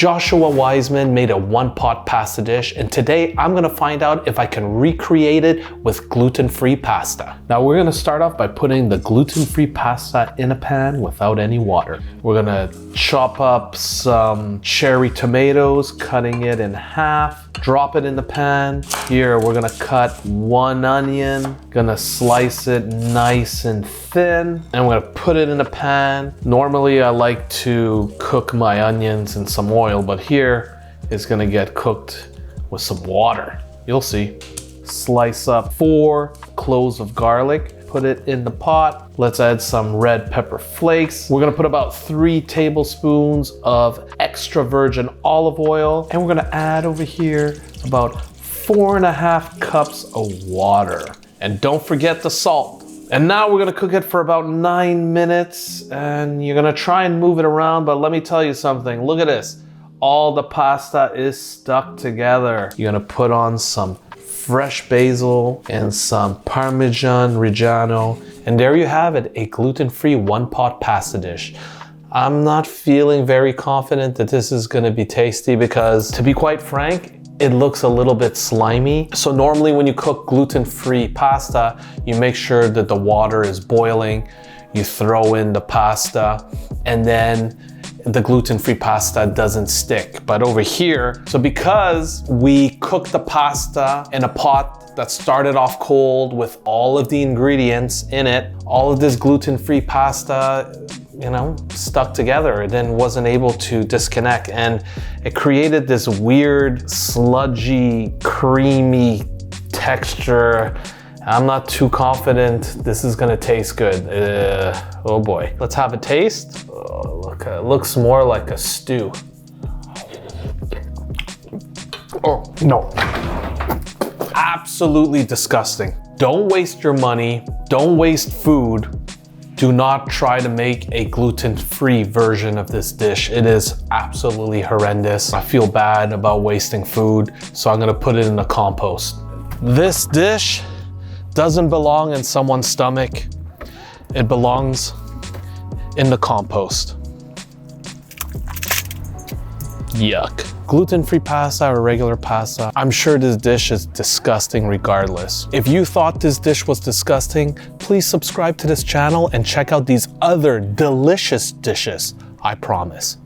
Joshua Weissman made a one-pot pasta dish, and today I'm gonna find out if I can recreate it with gluten-free pasta. Now we're gonna start off by putting the gluten-free pasta in a pan without any water. We're gonna chop up some cherry tomatoes, cutting it in half, drop it in the pan. Here we're gonna cut one onion, gonna slice it nice and thin, and we're gonna put it in a pan. Normally I like to cook my onions in some oil, but here it's gonna get cooked with some water. You'll see. Slice up 4 cloves of garlic, put it in the pot. Let's add some red pepper flakes. We're gonna put about 3 tablespoons of extra virgin olive oil, and we're gonna add over here about 4.5 cups of water. And don't forget the salt. And now we're gonna cook it for about 9 minutes, and you're gonna try and move it around, but let me tell you something. Look at this. All the pasta is stuck together. You're gonna put on some fresh basil and some parmesan reggiano, and there you have it, a gluten-free one-pot pasta dish. I'm not feeling very confident that this is gonna be tasty because, to be quite frank, it looks a little bit slimy. So normally when you cook gluten-free pasta, you make sure that the water is boiling, you throw in the pasta, and then the gluten-free pasta doesn't stick. But over here, so because we cooked the pasta in a pot that started off cold with all of the ingredients in it, all of this gluten-free pasta, stuck together. It then wasn't able to disconnect, and it created this weird, sludgy, creamy texture. I'm not too confident this is gonna taste good. Oh boy. Let's have a taste. Oh, look, it looks more like a stew. Oh, no. Absolutely disgusting. Don't waste your money. Don't waste food. Do not try to make a gluten-free version of this dish. It is absolutely horrendous. I feel bad about wasting food, so I'm gonna put it in the compost. This dish doesn't belong in someone's stomach. It belongs in the compost. Yuck. Gluten-free pasta or regular pasta, I'm sure this dish is disgusting regardless. If you thought this dish was disgusting, please subscribe to this channel and check out these other delicious dishes, I promise.